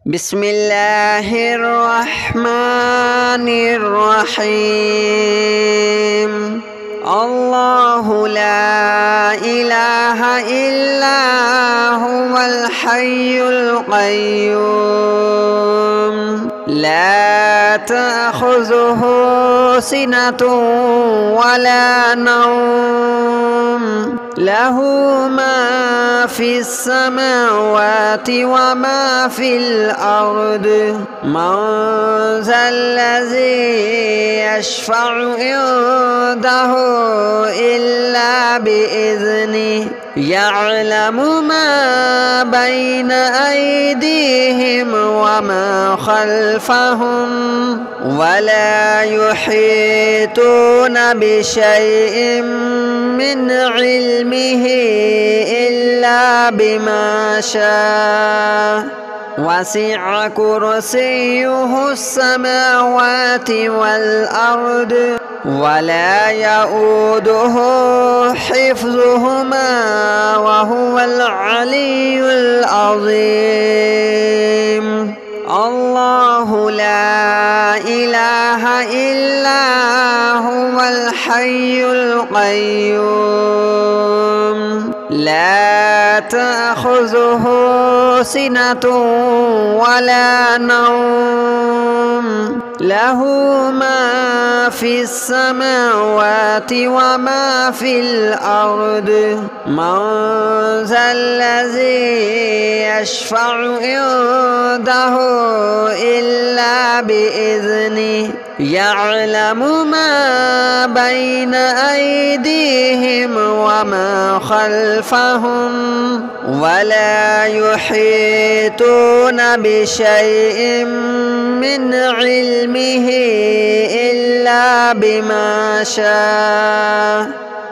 بسم الله الرحمن الرحيم. الله لا إله إلا هو الحي القيوم لا تأخذه سنة ولا نوم له ما في السماوات وما في الأرض من ذا الذي يشفع عنده إلا بإذنه يعلم ما بين أيديهم وما خلفهم ولا يحيطون بشيء من علمه إلا بما شاء وسع كرسيه السماوات والأرض ولا يؤوده حفظهما وهو العلي العظيم. الله لا إله إلا هو الحي القيوم لا تأخذه سنة ولا نوم له ما في السماوات وما في الأرض من ذا الذي يشفع عنده إلا بإذنه يعلم ما بين أيديهم وما خلفهم ولا يحيطون بشيء من علمه إلا بما شاء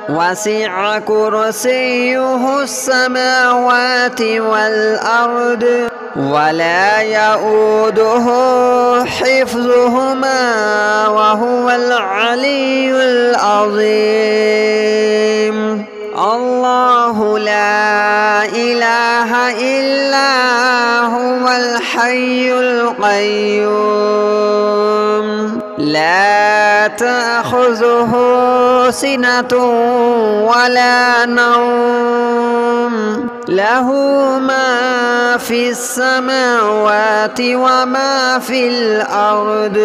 وسع كرسيه السماوات والأرض ولا يؤوده حفظهما وهو العلي العظيم. الله لا إله إلا هو الحي القيوم لا تأخذه سنة ولا نوم له ما في السماوات وما في الأرض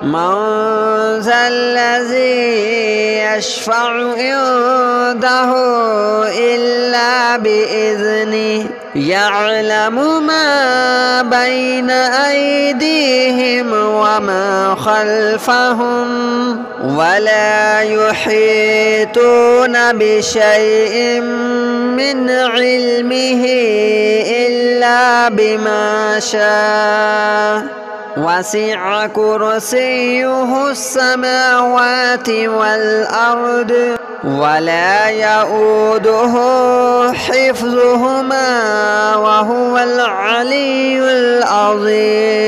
من ذا الذي يشفع عنده إلا بإذنه يعلم ما بين أيديهم وما خلفهم ولا يحيطون بشيء من علمه إلا بما شاء وسع كرسيه السماوات والأرض ولا يؤوده حفظهما وهو العلي العظيم.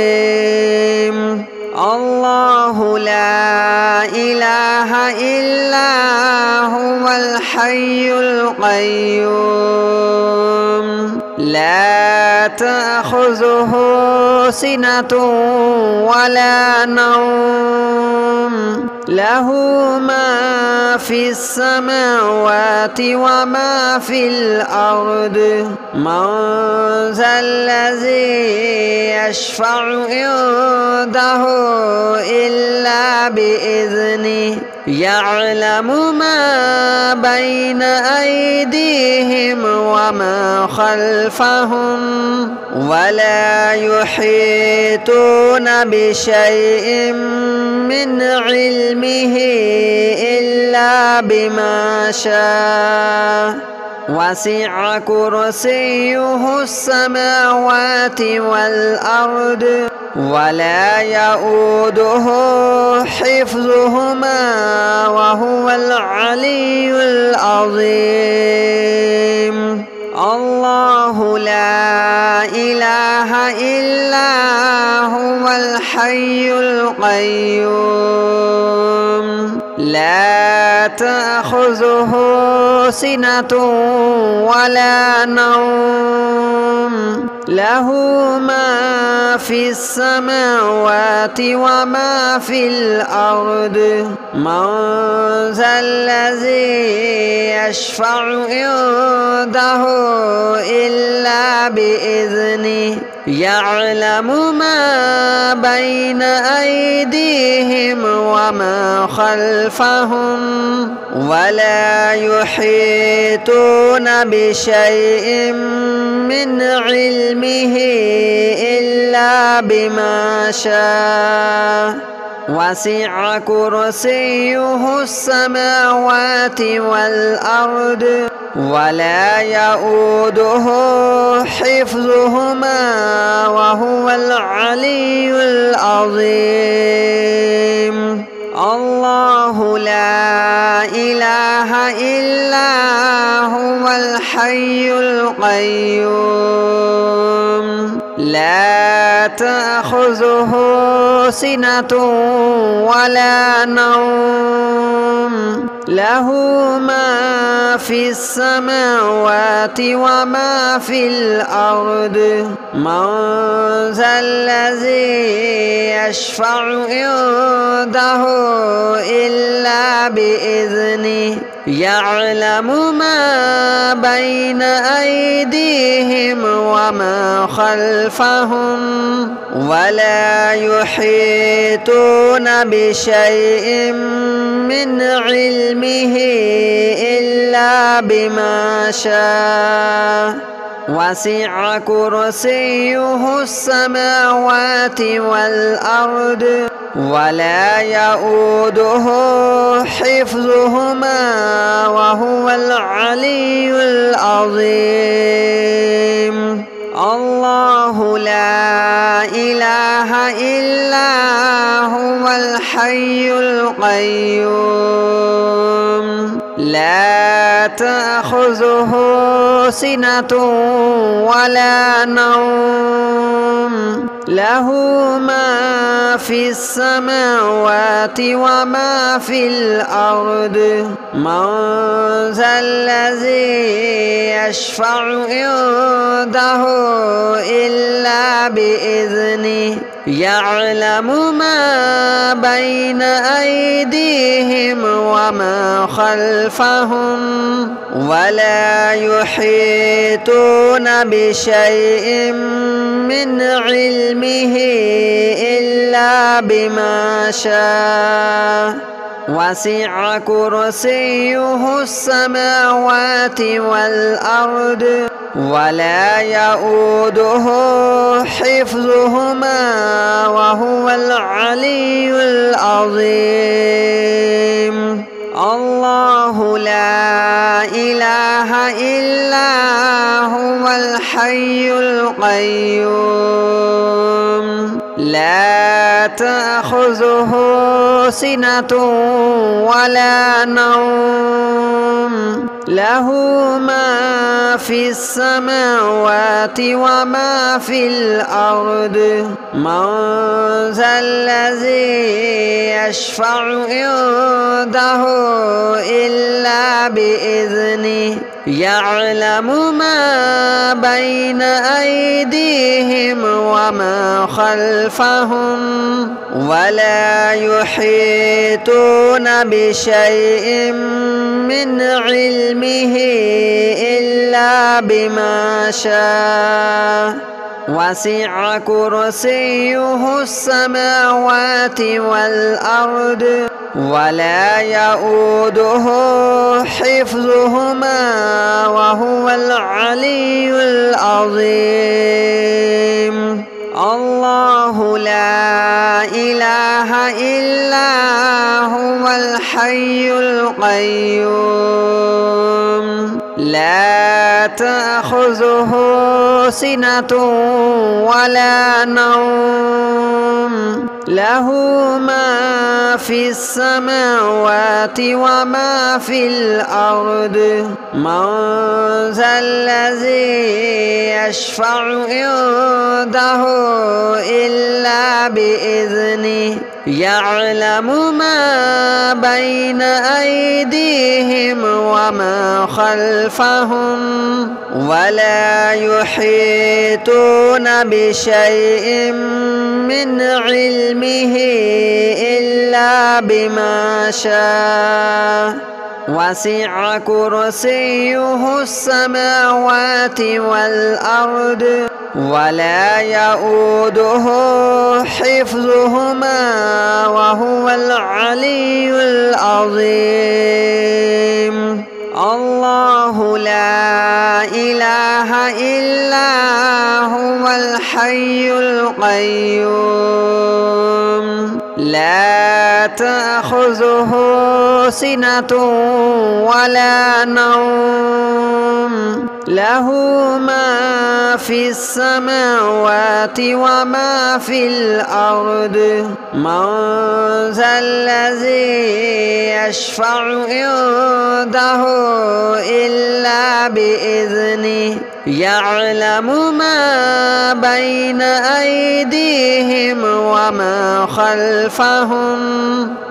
الله لا إله إلا هو الحي القيوم لا تأخذه سنة ولا نوم له ما في السماوات وما في الأرض من ذا الذي يشفع عنده إلا بإذنه يعلم ما بين أيديهم وما خلفهم ولا يحيطون بشيء من علمه إلا بما شاء وسع كرسيه السماوات والأرض ولا يؤوده حفظهما وهو العلي العظيم. الله لا إله إلا هو الحي القيوم لا تأخذه سنة ولا نوم له ما في السماوات وما في الأرض من ذا الذي يشفع عنده إلا بإذنه يعلم ما بين أيديهم وما خلفهم ولا يحيطون بشيء من علمه إلا بما شاء وسع كرسيه السماوات والأرض ولا يؤوده حفظهما وهو العلي العظيم الله لا إله إلا هو الحي القيوم لا تأخذه سنة ولا نوم له ما في السماوات وما في الأرض من ذا الذي يشفع عنده إلا بإذنه يعلم ما بين أيديهم وما خلفهم ولا يحيطون بشيء من علمه إلا بما شاء وسع كرسيه السماوات والأرض ولا يؤوده حفظهما وهو العلي العظيم الله لا إله إلا هو الحي القيوم لا تأخذه سنة ولا نوم له ما في السماوات وما في الأرض من ذا الذي يشفع عنده إلا بإذنه يعلم ما بين أيديهم وما خلفهم ولا يحيطون بشيء من علمه إلا بما شاء وسع كرسيه السماوات والأرض ولا يؤوده حفظهما وهو العلي العظيم الله لا إله إلا هو الحي القيوم لا تأخذه سنة ولا نوم له ما في السماوات وما في الأرض من ذا الذي يشفع عنده إلا بإذنه يعلم ما بين أيديهم وما خلفهم ولا يحيطون بشيء من علمه إلا بما شاء وسع كرسيه السماوات والأرض ولا يؤوده حفظهما وهو العلي العظيم الله لا إله إلا هو الحي القيوم لا تأخذه سنة ولا نوم له ما في السماوات وما في الأرض من ذا الذي يشفع عنده إلا بإذنه يعلم ما بين أيديهم وما خلفهم ولا يحيطون بشيء من علمه إلا بما شاء وسع كرسيه السماوات والأرض ولا يؤوده حفظهما وهو العلي العظيم. الله لا إله إلا هو الحي القيوم لا تأخذه سنة ولا نوم له ما في السماوات وما في الأرض من ذا الذي يشفع عنده إلا بإذنه يعلم ما بين أيديهم وما خلفهم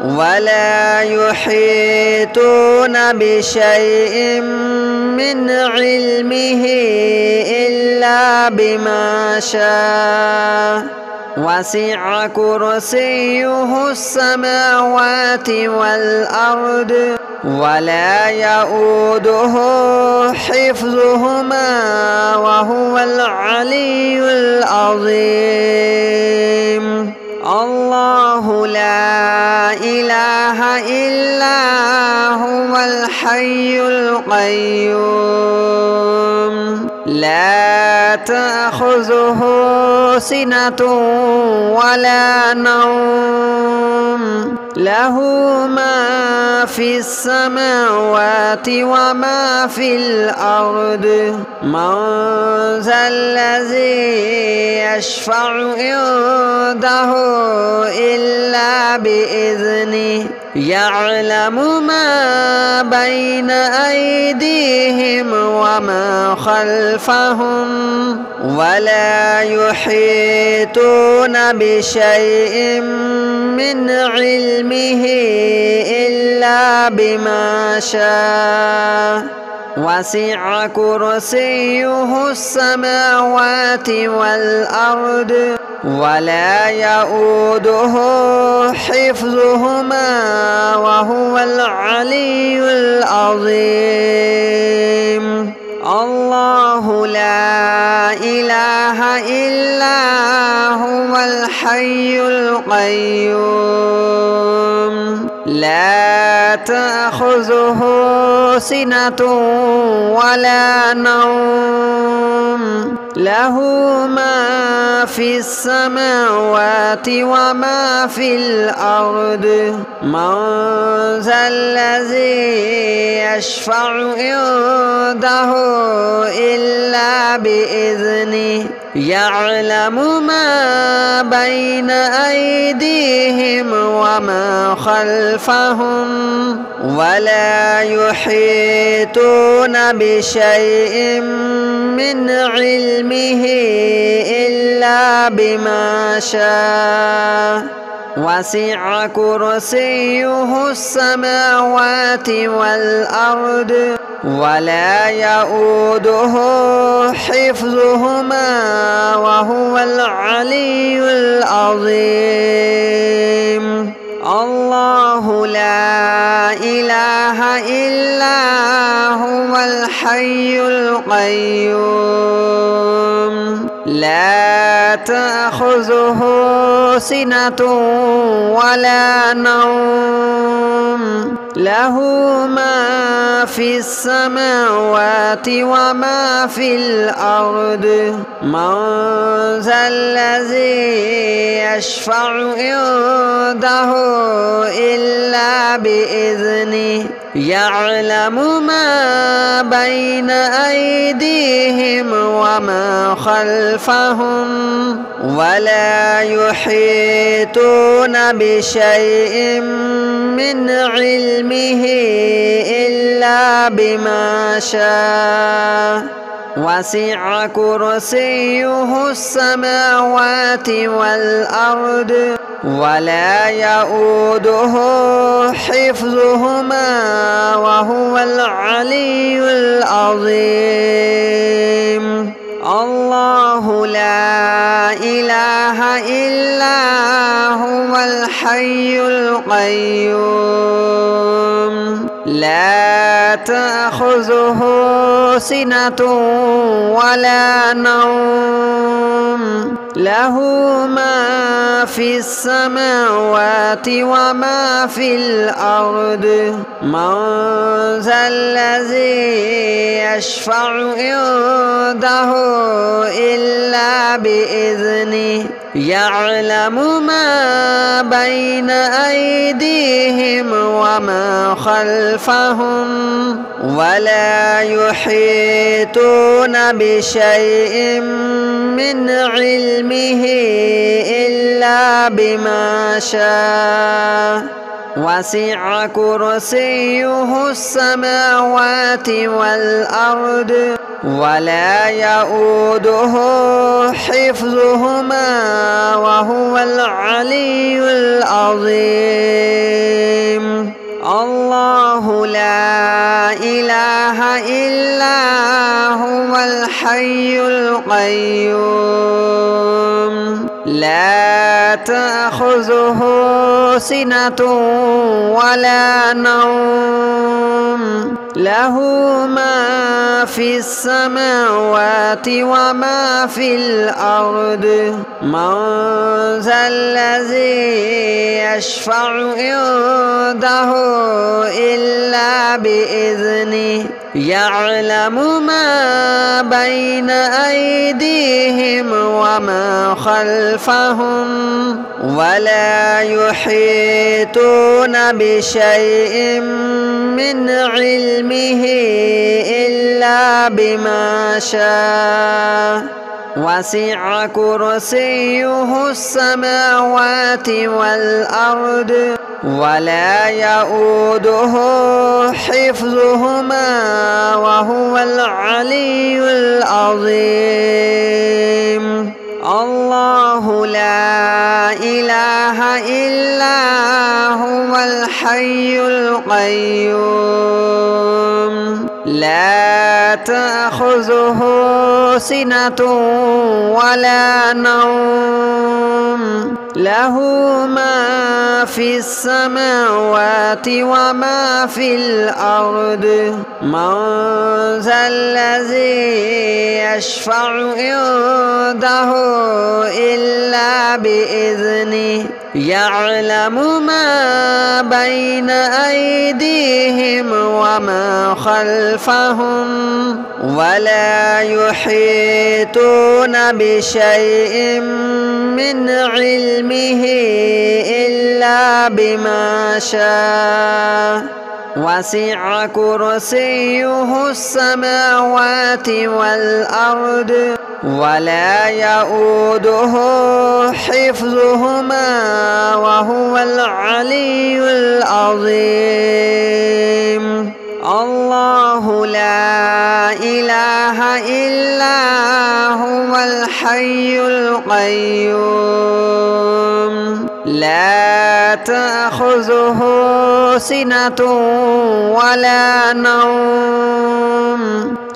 ولا يحيطون بشيء من علمه إلا بما شاء وسع كرسيه السماوات والأرض ولا يؤوده حفظهما وهو العلي العظيم. الله لا إله إلا هو الحي القيوم لا تأخذه سنة ولا نوم له ما في السماوات وما في الأرض من ذا الذي يشفع عنده إلا بإذنه يعلم ما بين أيديهم وما خلفهم ولا يحيطون بشيء من علمه إلا بما شاء وسع كرسيه السماوات والأرض ولا يؤوده حفظهما وهو العلي العظيم. الله لا إله إلا هو الحي القيوم لا تأخذه سنة ولا نوم له ما في السماوات وما في الأرض من ذا الذي يشفع عنده إلا بإذنه يعلم ما بين أيديهم وما خلفهم ولا يحيطون بشيء من علمه إلا بما شاء وسع كرسيه السماوات والأرض ولا يؤوده حفظهما وهو العلي العظيم. الله لا إله إلا هو الحي القيوم لا تأخذه سنة ولا نوم له ما في السماوات وما في الأرض من ذا الذي يشفع عنده إلا بإذنه يعلم ما بين أيديهم وما خلفهم ولا يحيطون بشيء من علمه إلا بما شاء وسع كرسيه السماوات والأرض ولا يؤوده حفظهما وهو العلي العظيم. الله لا إله إلا هو الحي القيوم لا تأخذه سنة ولا نوم له ما في السماوات وما في الأرض من ذا الذي يشفع عنده إلا بإذنه يعلم ما بين أيديهم وما خلفهم ولا يحيطون بشيء من علمه إلا بما شاء وسع كرسيه السماوات والأرض ولا يؤوده حفظهما وهو العلي العظيم. الله لا إله إلا هو الحي القيوم لا تأخذه سنة ولا نوم له ما في السماوات وما في الأرض من ذا الذي يشفع عنده إلا بإذنه يعلم ما بين أيديهم وما خلفهم ولا يحيطون بشيء من علمه إلا بما شاء وسع كرسيه السماوات والأرض ولا يؤوده حفظهما وهو العلي العظيم. الله لا إله إلا هو الحي القيوم لا تأخذه سنة ولا نوم له ما في السماوات وما في الأرض من ذا الذي يشفع عنده إلا بإذنه يعلم ما بين أيديهم وما خلفهم ولا يحيطون بشيء من علمه إلا بما شاء وسع كرسيه السماوات والأرض ولا يؤوده حفظهما وهو العلي العظيم. الله لا إله إلا هو الحي القيوم لا تأخذه سنة ولا نوم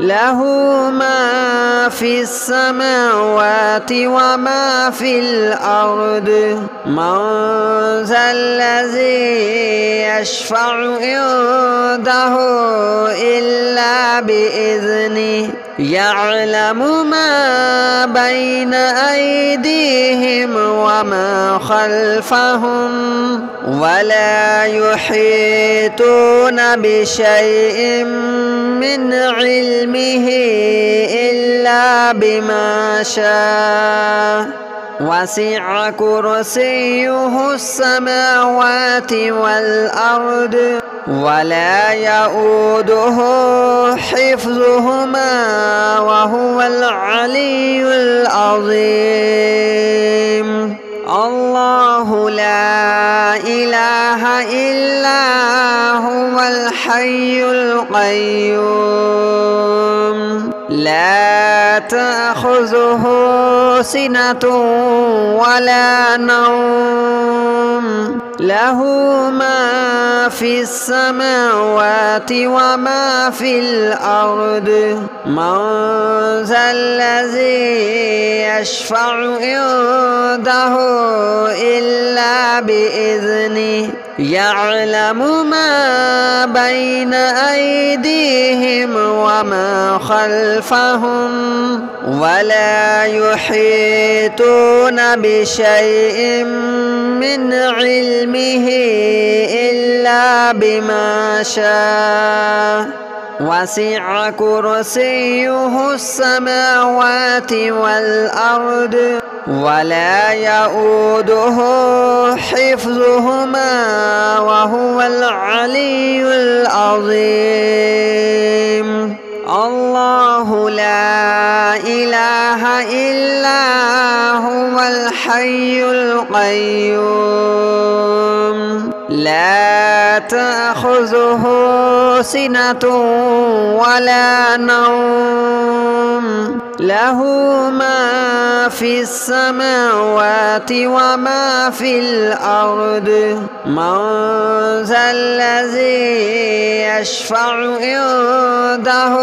له ما في السماوات وما في الأرض من ذا الذي يشفع عنده إلا بإذنه يعلم ما بين أيديهم وما خلفهم ولا يحيطون بشيء من علمه إلا بما شاء وسع كرسيه السماوات والأرض ولا يؤوده حفظهما وهو العلي العظيم. الله لا إله إلا هو الحي القيوم لا تأخذه سنة ولا نوم له ما في السماوات وما في الأرض من ذا الذي يشفع عنده إلا بإذنه يعلم ما بين أيديهم وما خلفهم ولا يحيطون بشيء من علمه إلا بما شاء وسع كرسيه السماوات والأرض ولا يؤوده حفظهما وهو العلي العظيم الله لا إله إلا هو الحي القيوم لا تأخذه سنة ولا نوم له ما في السماوات وما في الأرض من ذا الذي يشفع عنده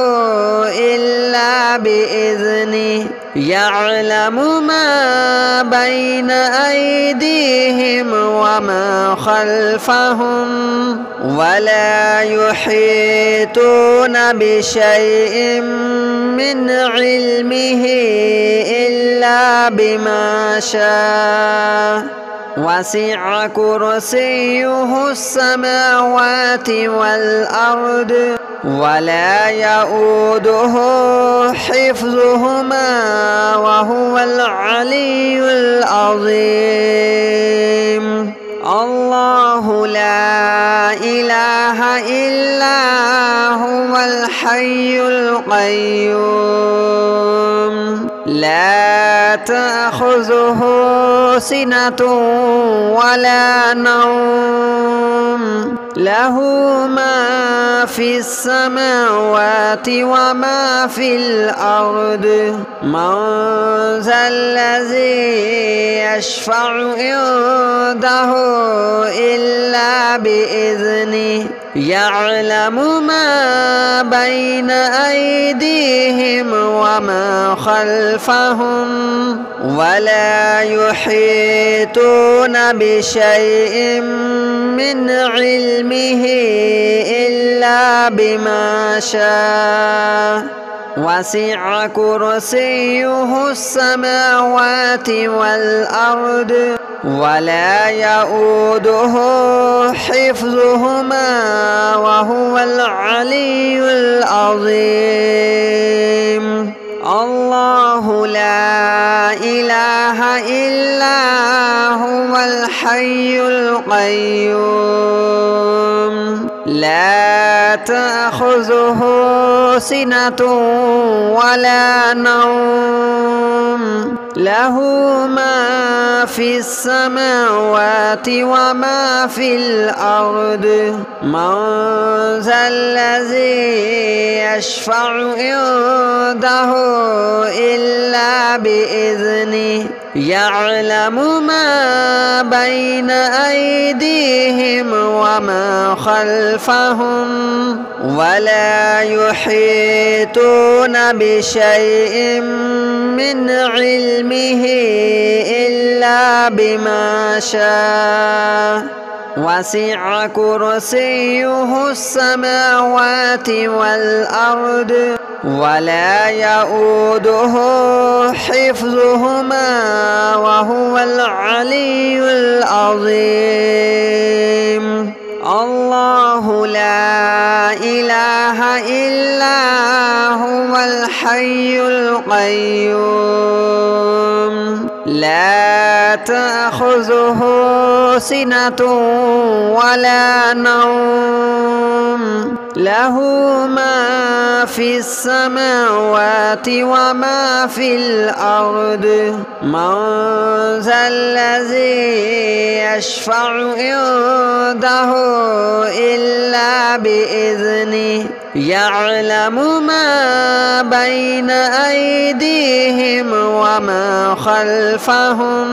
إلا بإذنه يعلم ما بين أيديهم وما خلفهم ولا يحيطون بشيء من علمه إلا بما شاء وسع كرسيه السماوات والأرض ولا يؤوده حفظهما وهو العلي العظيم الله لا إله إلا هو الحي القيوم لا تأخذه سنة ولا نوم له ما في السماوات وما في الأرض من ذا الذي يشفع عنده إلا بإذنه يعلم ما بين أيديهم وما خلفهم ولا يحيطون بشيء من علمه إلا بما شاء وسع كرسيه السماوات والأرض ولا يؤوده حفظهما وهو العلي العظيم الله لا إله إلا هو الحي القيوم لا تأخذه سنة ولا نوم له ما في السماوات وما في الأرض من ذا الذي يشفع عنده إلا بإذنه يعلم ما بين أيديهم وما خلفهم ولا يحيطون بشيء من علمه إلا بما شاء وسع كرسيه السماوات والأرض ولا يؤوده حفظهما وهو العلي العظيم الله لا إله إلا هو الحي القيوم لا تأخذه سنة ولا نوم له ما في السماوات وما في الأرض من ذا الذي يشفع عنده إلا بإذنه يعلم ما بين أيديهم وما خلفهم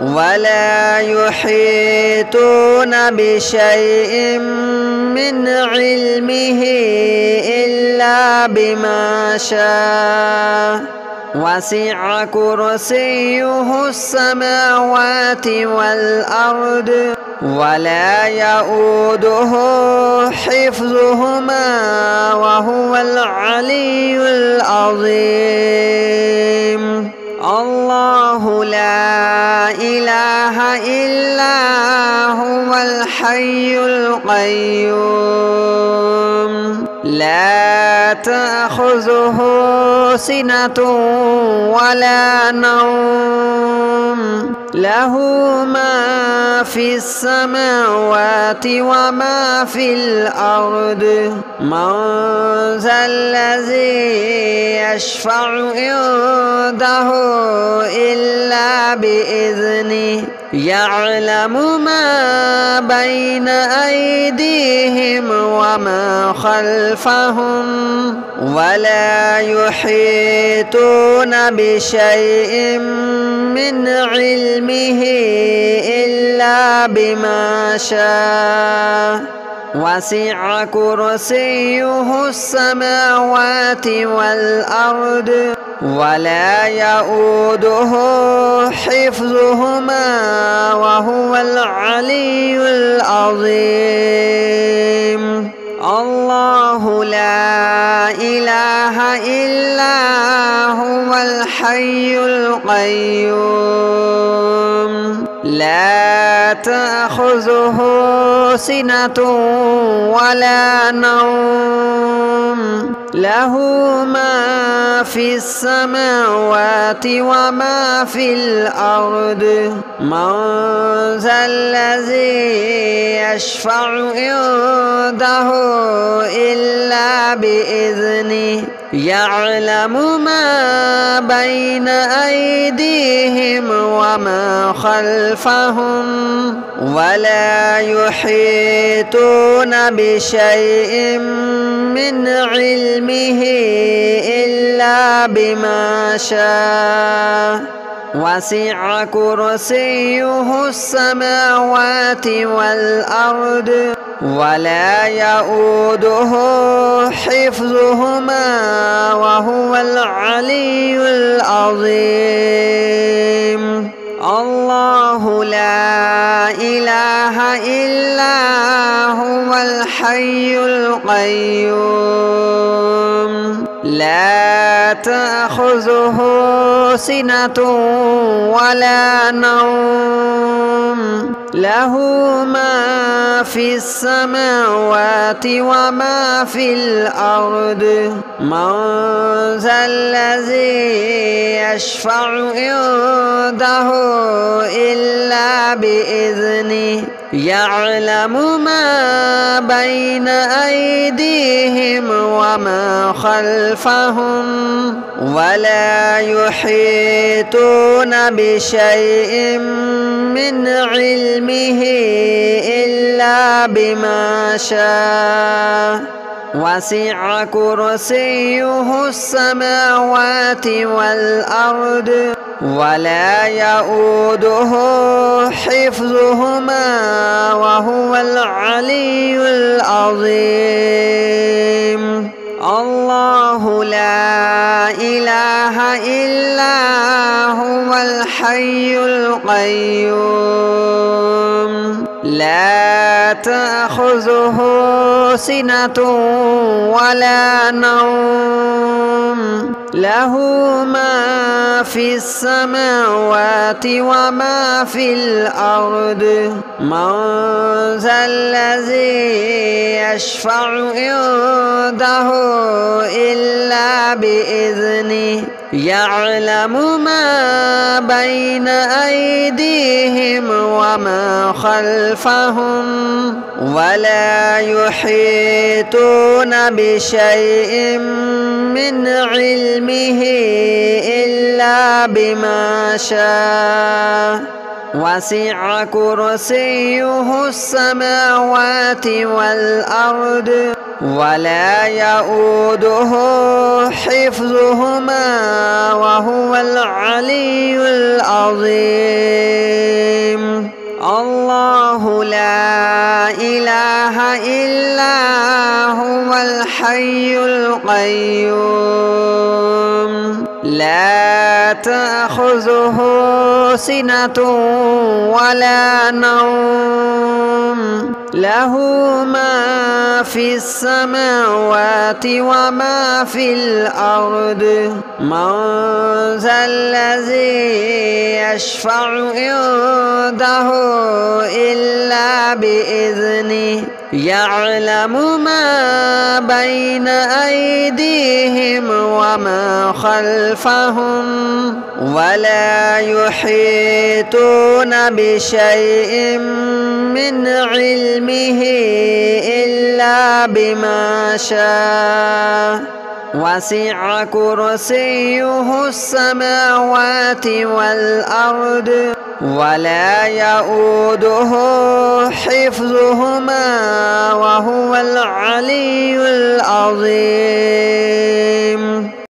ولا يحيطون بشيء من علمه إلا بما شاء وسع كرسيه السماوات والأرض ولا يؤوده حفظهما وهو العلي العظيم. الله لا إله إلا هو الحي القيوم لا تأخذه سنة ولا نوم له ما في السماوات وما في الأرض من ذا الذي يشفع عنده إلا بإذنه يعلم ما بين أيديهم وما خلفهم ولا يحيطون بشيء من علمه إلا بما شاء وسع كرسيه السماوات والأرض ولا يؤوده حفظهما وهو العلي العظيم. الله لا إله إلا هو الحي القيوم لا تأخذه سنة ولا نوم له ما في السماوات وما في الأرض من ذا الذي يشفع عنده إلا بإذنه يعلم ما بين أيديهم وما خلفهم ولا يحيطون بشيء من علمه إلا بما شاء وسع كرسيه السماوات والأرض ولا يؤوده حفظهما وهو العلي العظيم. الله لا إله إلا هو الحي القيوم لا تأخذه سنة ولا نوم له ما في السماوات وما في الأرض من ذا الذي يشفع عنده إلا بإذنه يعلم ما بين أيديهم وما خلفهم ولا يحيطون بشيء من علمه إلا بما شاء وسع كرسيه السماوات والأرض ولا يؤوده حفظهما وهو العلي العظيم. الله لا إله إلا هو الحي القيوم لا تأخذه سنة ولا نوم له ما في السماوات وما في الأرض من ذا الذي يشفع عنده إلا بإذنه يعلم ما بين أيديهم وما خلفهم ولا يحيطون بشيء من علمه إلا بما شاء وسع كرسيه السماوات والأرض ولا يؤوده حفظهما وهو العلي العظيم. الله لا إله إلا هو الحي القيوم لا تأخذه سنة ولا نوم له ما في السماوات وما في الأرض من ذا الذي يشفع عنده إلا بإذنه يعلم ما بين أيديهم وما خلفهم ولا يحيطون بشيء من علمه إلا بما شاء وسع كرسيه السماوات والأرض ولا يؤوده حفظهما وهو العلي العظيم.